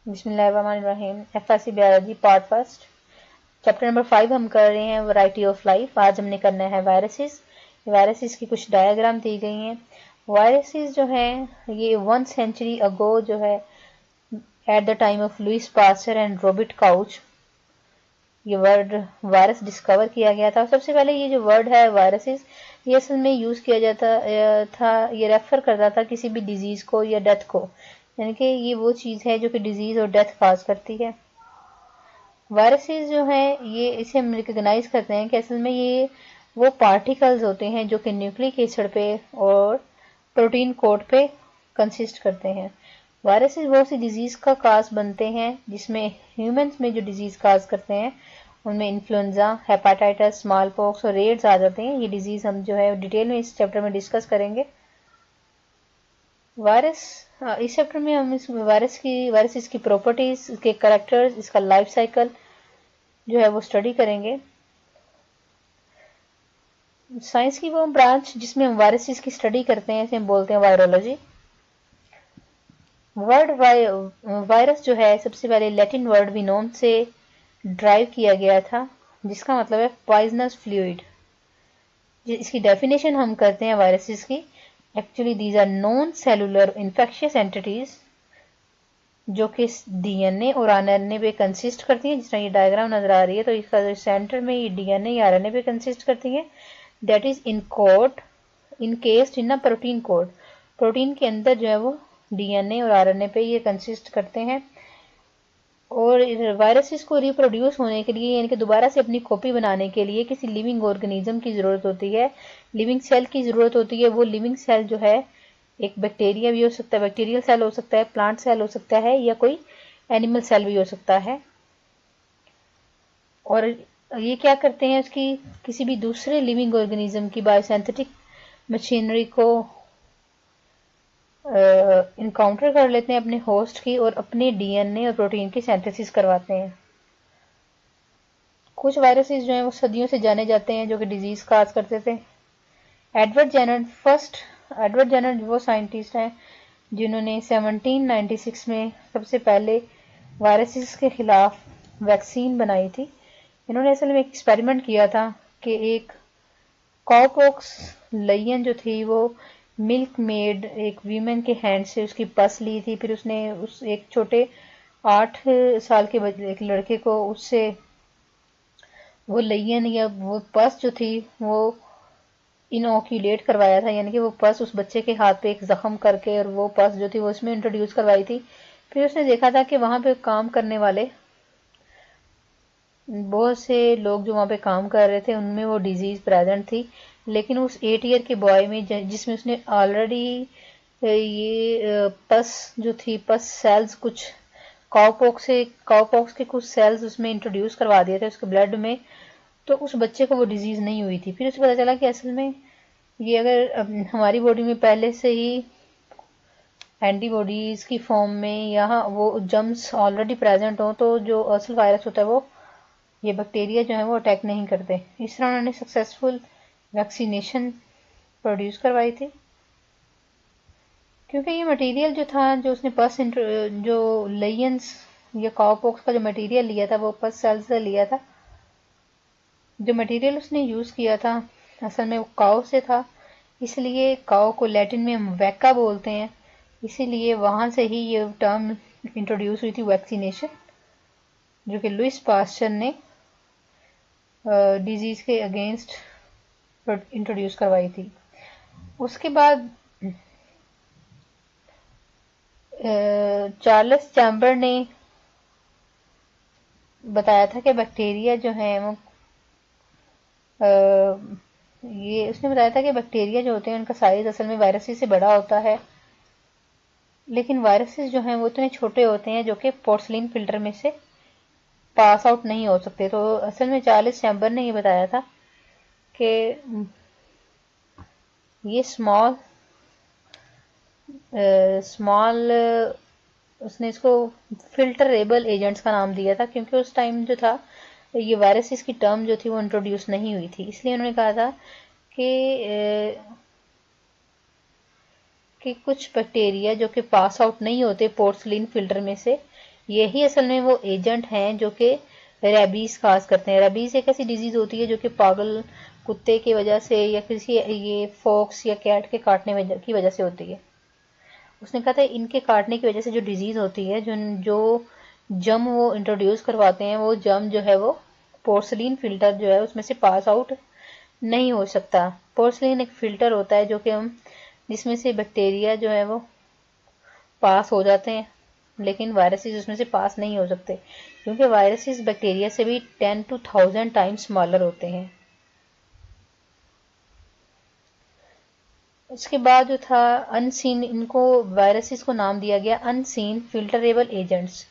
बिस्मिल्लाहिर्रहमानिर्रहीम। FSc biology part first, chapter number 5 हम कर रहे हैं वैरायटी ऑफ लाइफ। आज हमने करना है वायरसेस। वायरसेस की कुछ डायग्राम दी गई हैं। वायरसेस जो है ये 1 सेंचुरी अगो जो है at the time of Louis Pasteur and Robert Koch ये वर्ड वायरस डिस्कवर किया गया था। सबसे पहले ये जो वर्ड है वायरसेस ये असल में यूज किया जाता था, ये रेफर करता था किसी भी डिजीज को या डेथ को, यानी कि ये वो चीज है जो कि डिजीज और डेथ काज करती है। वायरसेस जो है ये इसे हम रिकॉग्नाइज करते हैं कि असल में ये वो पार्टिकल्स होते हैं जो कि न्यूक्लिक एसिड पे और प्रोटीन कोड पे कंसिस्ट करते हैं। वायरसेस बहुत सी डिजीज का काज बनते हैं, जिसमें ह्यूमंस में जो डिजीज काज करते हैं उनमें इन्फ्लुएंजा, हेपेटाइटिस, स्मॉल पॉक्स और एड्स आ जाते हैं। ये डिजीज हम जो है डिटेल में इस चैप्टर में डिस्कस करेंगे। वायरस इस चैप्टर में हम इस वायरस की प्रॉपर्टीज, इसके कैरेक्टर्स, इसका लाइफ साइकिल जो है वो स्टडी करेंगे। साइंस की वो ब्रांच जिसमें हम वायरसेस की स्टडी करते हैं इसे हम बोलते हैं वायरोलॉजी। वर्ड वायरस जो है सबसे पहले लैटिन वर्ड विनोम से ड्राइव किया गया था, जिसका मतलब है पॉइजनस फ्लूइड। इसकी डेफिनेशन हम करते हैं वायरसेस की। Actually these are non cellular infectious entities जो कि डीएनए और आरएनए पे कंसिस्ट करती हैं। जिस तरह ये डायग्राम नजर आ रही है तो इसका जो सेंटर में ये डीएनए या आरएनए पे कंसिस्ट करती हैं। That is in coat encased in a protein coat. Protein के अंदर जो है वो डीएनए और आरएनए पे ये कंसिस्ट करते हैं। और वायरसेस को रिप्रोड्यूस होने के लिए यानी कि दोबारा से अपनी कॉपी बनाने के लिए किसी लिविंग ऑर्गेनिज्म की जरूरत होती है, लिविंग सेल की जरूरत होती है। वो लिविंग सेल जो है एक बैक्टीरिया भी हो सकता है, बैक्टीरियल सेल हो सकता है, प्लांट सेल हो सकता है या कोई एनिमल सेल भी हो सकता है। और ये क्या करते हैं, उसकी किसी भी दूसरे लिविंग ऑर्गेनिज्म की बायोसिंथेटिक मशीनरी को इनकाउंटर कर लेते हैं अपने होस्ट की और अपने डीएनए और प्रोटीन की सिंथेसिस करवाते हैं। कुछ वायरसेस जो हैं वो सदियों से जाने जाते हैं जो कि डिजीज काज करते थे। एडवर्ड जेनर वो साइंटिस्ट हैं जिन्होंने 1796 में सबसे पहले वायरसेस के खिलाफ वैक्सीन बनाई थी। इन्होंने असल में एक एक्सपेरिमेंट किया था कि एक कॉपॉक्स लायन जो थी वो मिल्क मेड एक वीमेन के हैंड से उसकी पस ली थी। फिर उसने उस एक छोटे 8 साल के एक लड़के को उससे वो लायन या वो पस जो थी वो इनोक्यूलेट करवाया था, यानी कि वो पस उस बच्चे के हाथ पे एक जख्म करके और वो पस जो थी वो उसमें इंट्रोड्यूस करवाई थी। फिर उसने देखा था कि वहां पे काम करने वाले बहुत से लोग जो वहां पे काम कर रहे थे उनमें वो डिजीज प्रेजेंट थी, लेकिन उस 8 ईयर के बॉय में जिसमें उसने ऑलरेडी ये पस जो थी पस सेल्स कुछ काउपॉक्स के कुछ सेल्स उसमें इंट्रोड्यूस करवा दिए थे उसके ब्लड में, तो उस बच्चे को वो डिजीज नहीं हुई थी। फिर उसे पता चला कि असल में ये अगर हमारी बॉडी में पहले से ही एंटीबॉडीज की फॉर्म में या वो जम्स ऑलरेडी प्रेजेंट हो तो जो असल वायरस होता है वो ये बैक्टीरिया जो है वो अटैक नहीं करते। इस तरह उन्होंने सक्सेसफुल वैक्सीनेशन प्रोड्यूस करवाई थी। क्योंकि ये मटेरियल जो था जो उसने जो लेयंस या काउपॉक्स का जो मटेरियल लिया था वो पस सेल से लिया था। जो मटेरियल उसने यूज किया था असल में वो काउ से था, इसलिए काउ को लैटिन में हम वैका बोलते हैं। इसीलिए वहां से ही ये टर्म इंट्रोड्यूस हुई थी वैक्सीनेशन, जो कि लुइस पास्चर ने डिजीज के अगेंस्ट इंट्रोड्यूस करवाई थी। उसके बाद चार्ल्स चैम्बर ने बताया था कि बैक्टीरिया जो है वो ये उसने बताया था कि बैक्टीरिया जो होते हैं उनका साइज असल में वायरसेस से बड़ा होता है, लेकिन वायरसेस जो हैं वो इतने छोटे होते हैं जो कि पोर्सलिन फिल्टर में से पास आउट नहीं हो सकते। तो असल में चार्ल्स चैम्बर ने ये बताया था कि ये स्मॉल स्मॉल उसने इसको फिल्टरेबल एजेंट्स का नाम दिया था, क्योंकि उस टाइम जो था ये वायरसेस की टर्म जो थी वो इंट्रोड्यूस नहीं हुई थी। इसलिए उन्होंने कहा था कि कुछ बैक्टीरिया जो कि पास आउट नहीं होते पोर्सलिन फिल्टर में से, यही असल में वो एजेंट हैं जो कि रेबीज काज करते हैं। रेबीज एक ऐसी डिजीज होती है जो कि पागल कुत्ते की वजह से या किसी ये फॉक्स या कैट के काटने की वजह से होती है। उसने कहा था इनके काटने की वजह से जो डिजीज होती है, जो जम वो इंट्रोड्यूस करवाते हैं, वो जम जो है वो पोर्सलिन फिल्टर जो है उसमें से पास आउट नहीं हो सकता। पोर्सलिन एक फिल्टर होता है जो कि हम जिसमें से बैक्टीरिया जो है वो पास हो जाते हैं, लेकिन वायरसेस उसमें से पास नहीं हो सकते क्योंकि वायरसेस बैक्टीरिया से भी 10 to 1000 टाइम्स स्मॉलर होते हैं। उसके बाद जो था अनसीन, इनको वायरसेस को नाम दिया गया अनसीन फिल्टरेबल एजेंट्स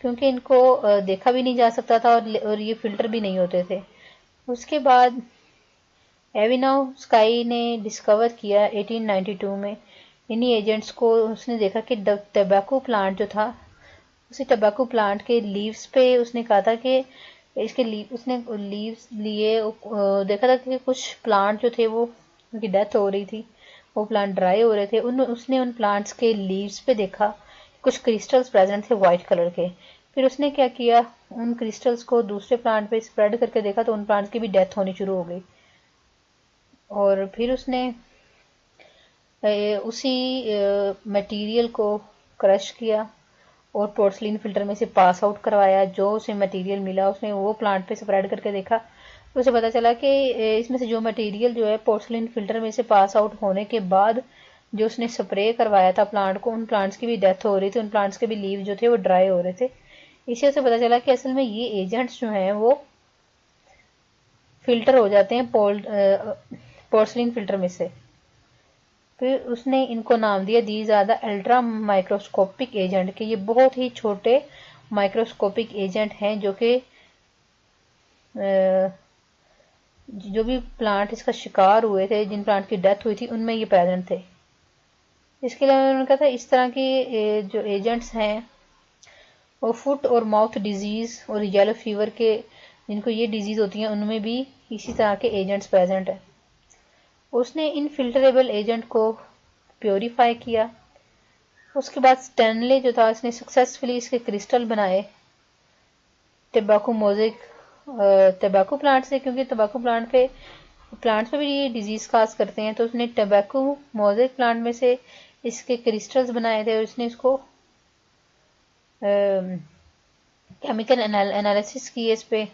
क्योंकि इनको देखा भी नहीं जा सकता था और ये फिल्टर भी नहीं होते थे। उसके बाद एविनोव स्काई ने डिस्कवर किया 1892 में इन्हीं एजेंट्स को। उसने देखा कि टबैको प्लांट जो था, उसी टबैको प्लांट के लीव्स पे उसने कहा था कि इसके उसने लीव्स लिए, देखा था कि कुछ प्लांट जो थे वो उनकी डेथ हो रही थी, वो प्लांट ड्राई हो रहे थे। उसने उन प्लांट्स के लीव्स पे देखा कुछ क्रिस्टल्स प्रेजेंट थे वाइट कलर के। फिर उसने क्या किया, उन क्रिस्टल्स को दूसरे प्लांट पे स्प्रेड करके देखा तो उन प्लांट्स की भी डेथ होनी शुरू हो गई। और फिर उसने उसी मटेरियल को क्रश किया और पोर्सलिन फिल्टर में से पास आउट करवाया। जो उसे मटेरियल मिला उसने वो प्लांट पे स्प्रेड करके देखा तो उसे पता चला कि इसमें से जो मटेरियल जो है पोर्सलिन फिल्टर में से पास आउट होने के बाद जो उसने स्प्रे करवाया था प्लांट को, उन प्लांट्स की भी डेथ हो रही थी, उन प्लांट्स के भी लीव जो थे वो ड्राई हो रहे थे। इसी से पता चला कि असल में ये एजेंट्स जो हैं वो फिल्टर हो जाते हैं पोर्सलिन फिल्टर में से। फिर उसने इनको नाम दिया these are the ultra microscopic agent, कि ये बहुत ही छोटे माइक्रोस्कोपिक एजेंट हैं जो कि जो भी प्लांट इसका शिकार हुए थे, जिन प्लांट की डेथ हुई थी, उनमें ये प्रेजेंट थे। इसके अलावा उन्होंने कहा था इस तरह के जो एजेंट्स हैं वो फुट और माउथ डिजीज और येलो फीवर के, जिनको ये डिजीज होती है, उनमें भी इसी तरह के एजेंट्स प्रेजेंट हैं। उसने इन फिल्टरेबल एजेंट को प्योरीफाई किया। उसके बाद स्टैनले जो था इसने सक्सेसफुली इसके क्रिस्टल बनाए टबैको मोज़ेक टबैको प्लांट से, क्योंकि टबैको प्लांट्स पे भी ये डिजीज काज करते हैं। तो उसने टबैको मोज़ेक प्लांट में से इसके क्रिस्टल्स बनाए थे और उसने इसको केमिकल एनालिसिस किए इस पे।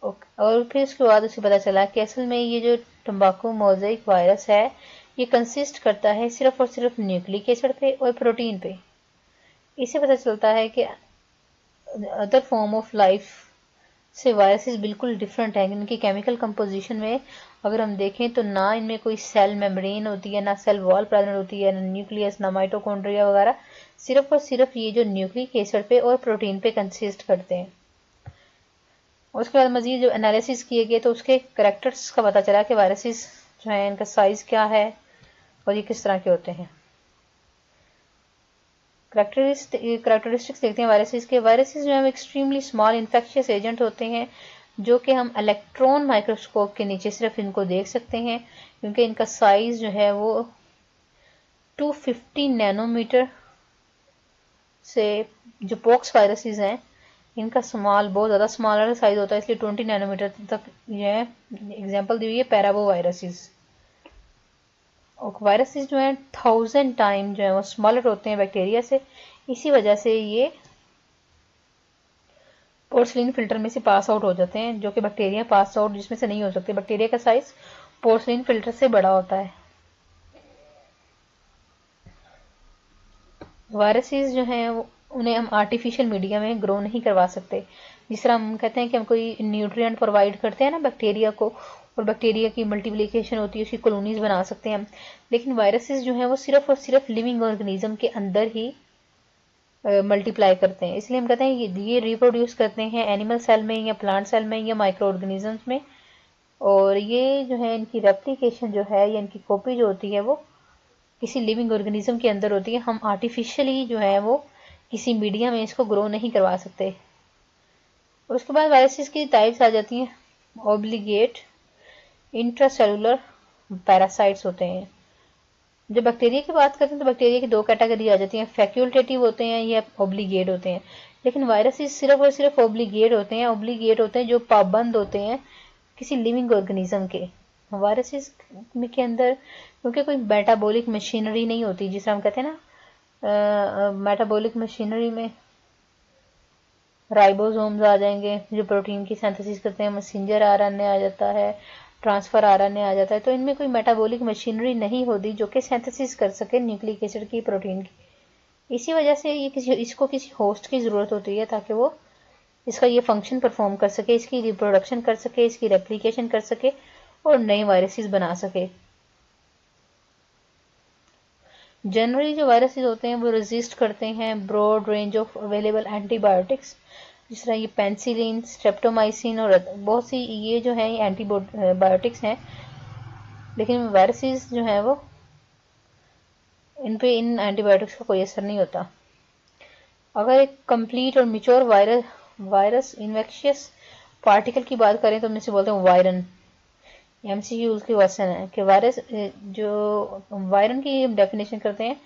और फिर उसके बाद उसे पता चला कि असल में ये जो तंबाकू मोज़ेक वायरस है ये कंसिस्ट करता है सिर्फ और सिर्फ न्यूक्लिक एसिड पे और प्रोटीन पे। इससे पता चलता है कि अदर फॉर्म ऑफ लाइफ से वायरसेस बिल्कुल डिफरेंट है। इनकी केमिकल कंपोजिशन में अगर हम देखें तो ना इनमें कोई सेल मेम्ब्रेन होती है, ना सेल वॉल प्रेजेंट होती है, ना न्यूक्लियस, ना माइटोकॉन्ड्रिया वगैरह। सिर्फ और सिर्फ ये जो न्यूक्लिक एसिड पे और प्रोटीन पे कंसिस्ट करते हैं। उसके बाद मजीद जो एनालिसिस किए गए तो उसके करेक्टर्स का पता चला कि वायरसेस जो है इनका साइज क्या है और ये किस तरह के होते हैं। करेक्टरिस्टिक्स देखते हैं वायरसेस के। वायरसेस जो है एक्सट्रीमली स्मॉल इन्फेक्शियस एजेंट होते हैं जो कि हम इलेक्ट्रॉन माइक्रोस्कोप के नीचे सिर्फ इनको देख सकते हैं, क्योंकि इनका साइज जो है वो 250 नैनोमीटर से, जो पॉक्स वायरसेस हैं इनका स्मॉल बहुत ज़्यादा स्मॉलर साइज होता है, इसलिए 20 नैनोमीटर तक ये एग्जांपल दी हुई है पैराबो वायरसेस। और वायरसेस जो है 1000 टाइम जो है वो स्मॉलर होते हैं बैक्टीरिया से। इसी वजह से ये पोर्सलिन फिल्टर में से पास आउट हो जाते हैं, जो कि बैक्टीरिया पास आउट जिसमें से नहीं हो सकते। बैक्टीरिया का साइज पोर्सलिन फिल्टर से बड़ा होता है। वायरसेस जो हैं उन्हें हम आर्टिफिशियल मीडिया में ग्रो नहीं करवा सकते। जिस तरह हम कहते हैं कि हम कोई न्यूट्रिएंट प्रोवाइड करते हैं ना बैक्टीरिया को, और बैक्टीरिया की मल्टीप्लिकेशन होती है, उसकी कॉलोनीज बना सकते हैं हम, लेकिन वायरसेस जो हैं वो सिर्फ और सिर्फ लिविंग ऑर्गेनिज्म के अंदर ही मल्टीप्लाई करते हैं। इसलिए हम कहते हैं ये रिप्रोड्यूस करते हैं एनिमल सेल में या प्लांट सेल में या माइक्रो ऑर्गेनिजम्स में। और ये जो है इनकी रेप्लिकेशन जो है या इनकी कॉपी जो होती है वो किसी लिविंग ऑर्गेनिज्म के अंदर होती है। हम आर्टिफिशियली जो है वो किसी मीडिया में इसको ग्रो नहीं करवा सकते। और उसके बाद वायरसेस की टाइप्स आ जाती हैं। ऑब्लिगेट, इंट्रासेलुलर पैरासाइट्स होते हैं जब बैक्टीरिया की बात करते हैं तो बैक्टीरिया की दो कैटेगरी आ जाती हैं, फैक्यूल्टेटिव होते हैं या ऑब्लिगेट होते हैं। लेकिन वायरसेस सिर्फ और सिर्फ ऑब्लिगेट होते हैं। ऑब्लिगेट होते हैं जो पाबंद होते हैं किसी लिविंग ऑर्गेनिज्म के। वायरसेस के अंदर क्योंकि कोई मेटाबॉलिक मशीनरी नहीं होती, जिसे हम कहते हैं ना मेटाबॉलिक मशीनरी में राइबोसोम्स आ जाएंगे जो प्रोटीन की सिंथेसिस करते हैं, मैसेंजर आरएनए आ जाता है, ट्रांसफर आरएनए आ जाता है। तो इनमें कोई मेटाबॉलिक मशीनरी नहीं होती जो कि सिंथेसिस कर सके न्यूक्लिक एसिड की, प्रोटीन की। इसी वजह से ये इसको किसी होस्ट की ज़रूरत होती है ताकि वो इसका ये फंक्शन परफॉर्म कर सके, इसकी रिप्रोडक्शन कर सके, इसकी रेप्लिकेशन कर सके और नए वायरसेस बना सके। जनरली जो वायरसेस होते हैं वो रेजिस्ट करते हैं broad range of available antibiotics, जिस तरह ये पेंसिलिन, स्ट्रेप्टोमाइसिन और बहुत सी ये जो है ये एंटीबायोटिक्स हैं। लेकिन वायरसेस जो है वो इन पे इन एंटीबायोटिक्स का कोई असर नहीं होता। अगर एक कंप्लीट और मिच्योर वायरस इन्फेक्शियस पार्टिकल की बात करें तो हम इसे बोलते हैं वायरन। एमसीक्यू की क्वेश्चन है कि वायरस जो वायरन की डेफिनेशन करते हैं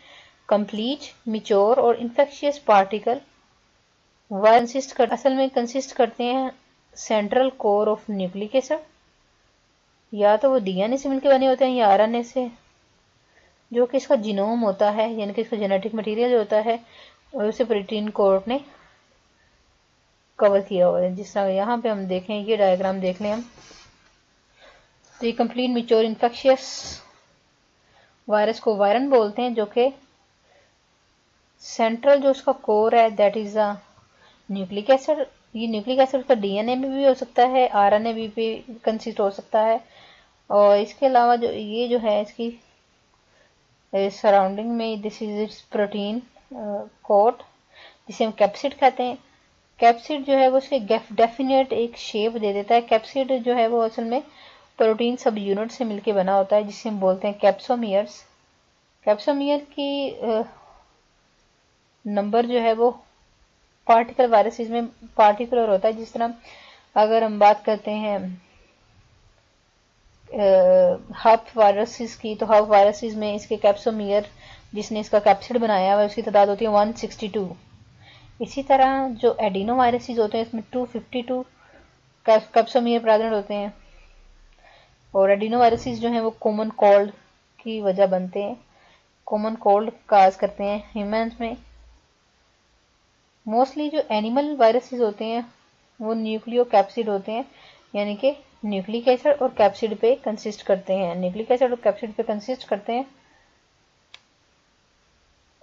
कंप्लीट, मिच्योर और इन्फेक्शियस पार्टिकल। वायर असल में कंसिस्ट करते हैं central core of nucleic acid, या तो वो डीएनए से मिलकर बने होते हैं या आरएनए से, जो कि इसका जीनोम होता है यानी कि इसका जेनेटिक मटेरियल होता है, और उसे प्रोटीन कोड ने कवर किया हुआ है। जिस तरह यहाँ पे हम देखें, ये डायग्राम देख लें हम, तो ये कंप्लीट मिच्योर इन्फेक्शियस वायरस को वायरन बोलते हैं, जो कि सेंट्रल जो उसका कोर है that is a nucleic acid. ये न्यूक्लिक एसिड का डीएनए में भी हो सकता है, आरएनए भी कंसिस्ट हो सकता है। और इसके अलावा जो ये जो है इसकी सराउंडिंग में this is its protein coat, जिसे हम कैप्सिड कहते हैं। कैप्सिड जो है वो उसके डेफिनेट एक शेप दे देता है। कैप्सिड जो है वो असल में प्रोटीन सब यूनिट से मिलके बना होता है, जिसे हम बोलते हैं कैप्सोमियर्स। कैप्सोमियर की नंबर जो है वो पार्टिकल वायरसेस में पार्टिकुलर होता है। जिस तरह अगर हम बात करते हैं हब वायरसेस की, तो हब वायरसेस में इसके कैप्सोमियर जिसने इसका कैप्सिड बनाया हुआ है उसकी तादाद होती है 162। इसी तरह जो एडिनो वायरसेस होते हैं इसमें 252 कैप्सोमियर प्रेजेंट होते हैं। और एडिनो वायरसेस जो हैं वो कॉमन कोल्ड की वजह बनते हैं, कॉमन कोल्ड काज करते हैं ह्यूमंस में। मोस्टली जो एनिमल वायरसेस होते हैं वो न्यूक्लियो कैप्सिड होते हैं, यानी कि न्यूक्लिक एसिड और कैप्सिड पे कंसिस्ट करते हैं, न्यूक्लिक एसिड और कैप्सिड पे कंसिस्ट करते हैं।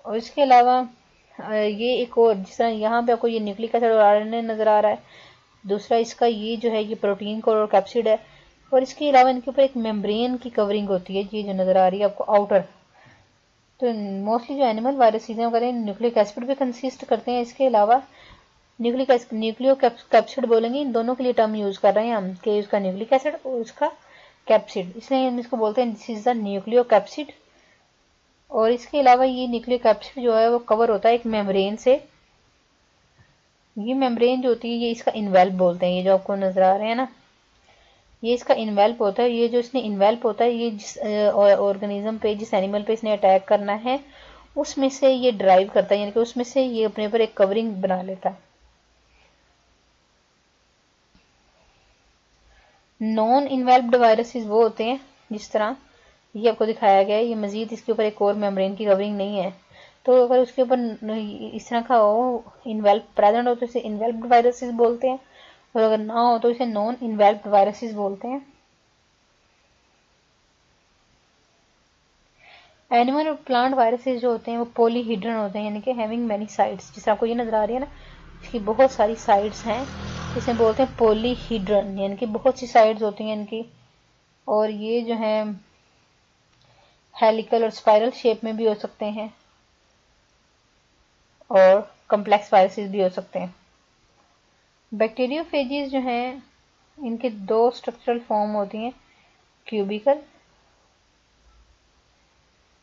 और इसके अलावा ये एक और, जिस तरह यहाँ पे आपको ये न्यूक्लिक एसिड और आरएनए नजर आ रहा है, दूसरा इसका ये जो है ये प्रोटीन कोड और कैप्सिड है। और इसके अलावा इनके ऊपर एक मेम्ब्रेन की कवरिंग होती है, ये जो नजर आ रही है आपको आउटर। तो मोस्टली जो एनिमल वायरसेस हैं वो न्यूक्लिक एसिड पे कंसिस्ट करते हैं। इसके अलावा न्यूक्लियो कैप्सिड बोलेंगे, इन दोनों के लिए टर्म यूज कर रहे हैं हम कि उसका न्यूक्लिक एसिड और उसका कैप्सिड, इसलिए हम इसको बोलते हैं this is the nucleo capsid. और इसके अलावा ये न्यूक्लियो कैप्सिड जो है वो कवर होता है एक मेम्ब्रेन से। ये मेम्ब्रेन जो होती है ये इसका इन्वेल्प बोलते हैं, ये जो आपको नजर आ रहे हैं ना, ये इसका इन्वेल्प होता है। ये जो इसने इन्वेल्प होता है ये जिस ऑर्गेनिज्म पे, जिस एनिमल पे इसने अटैक करना है उसमें से ये ड्राइव करता है, यानी कि उसमें से ये अपने ऊपर एक कवरिंग बना लेता है। नॉन इन्वेल्प्ड वायरसेस वो होते हैं जिस तरह ये आपको दिखाया गया है, ये मजीद इसके ऊपर एक और मेम्ब्रेन की कवरिंग नहीं है। तो अगर उसके ऊपर इस तरह का हो, इन्वेल्प प्रेजेंट हो, तो इसे इन्वेल्प्ड वायरसेस बोलते हैं, और अगर ना हो तो इसे नॉन इन्वेल्प्ड वायरसेस बोलते हैं। एनिमल और प्लांट वायरसेस जो होते हैं वो पॉलीहीड्रन होते हैं, यानी कि हैविंग मैनी साइड्स। जिस आपको ये नजर आ रही है ना, इसकी बहुत सारी साइड्स हैं, इसे बोलते हैं पॉलीहीड्रन, यानी कि बहुत सी साइड्स होती हैं इनकी। और ये जो है हेलिकल और स्पाइरल शेप में भी हो सकते हैं, और कम्प्लेक्स वायरसेस भी हो सकते हैं। बैक्टीरियोफेजेस जो हैं इनके दो स्ट्रक्चरल फॉर्म होती हैं, क्यूबिकल,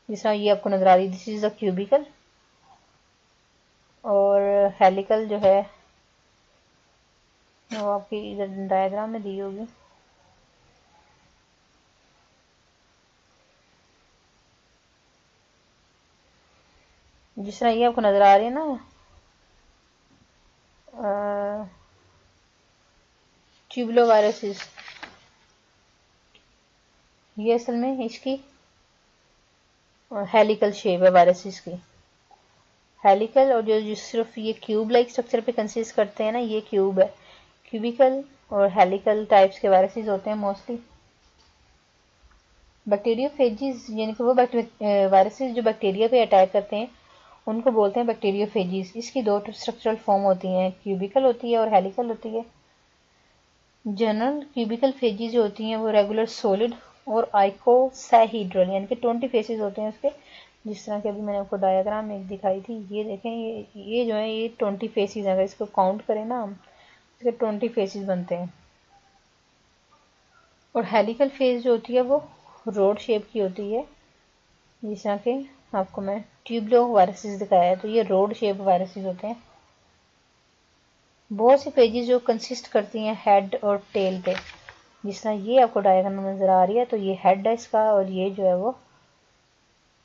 जिस तरह ये आपको नजर आ रही है दिस इज अ क्यूबिकल, और हेलिकल जो है वो आपकी इधर डायग्राम में दी होगी। जिस तरह ये आपको नजर आ रही है ना, ट्यूबुलो वायरसेस, ये असल में इसकी हेलिकल शेप है वायरसेस की। हेलिकल, और जो सिर्फ ये क्यूब लाइक स्ट्रक्चर पे कंसिस्ट करते हैं ना, ये क्यूब है। क्यूबिकल और हेलिकल टाइप्स के वायरसेस होते हैं मोस्टली। बैक्टीरियोफेजिस यानी कि वो वायरसेस जो बैक्टीरिया पे अटैक करते हैं उनको बोलते हैं बैक्टीरियोफेजिस। इसकी दो स्ट्रक्चरल फॉर्म होती हैं, क्यूबिकल होती है और हेलिकल होती है। जनरल क्यूबिकल फेजिस जो होती हैं वो रेगुलर सॉलिड और आइकोसाहेड्रल यानी कि 20 फेसेस होते हैं उसके। जिस तरह के अभी मैंने आपको डायग्राम एक दिखाई थी, ये देखें, ये जो है ये 20 फेसेस हैं। अगर इसको काउंट करें ना हम, इसके 20 फेसेस बनते हैं। और हेलिकल फेज जो होती है वो रोड शेप की होती है। जिस तरह के आपको मैं ट्यूबुलो वायरसेस दिखाया है, तो ये रोड शेप वायरसेस होते हैं। बहुत सी फेजेस जो कंसिस्ट करती हैं हेड और टेल पे। जिस तरह ये आपको डायग्राम नजर आ रही है, तो ये हेड है इसका, और ये जो है वो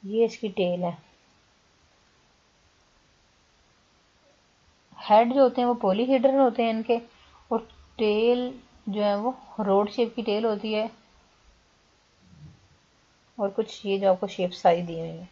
ये इसकी टेल है। हेड जो होते हैं वो पॉलीहेड्रल होते हैं इनके, और टेल जो है वो रोड शेप की टेल होती है। और कुछ ये जो आपको शेप सारी दी हुई है।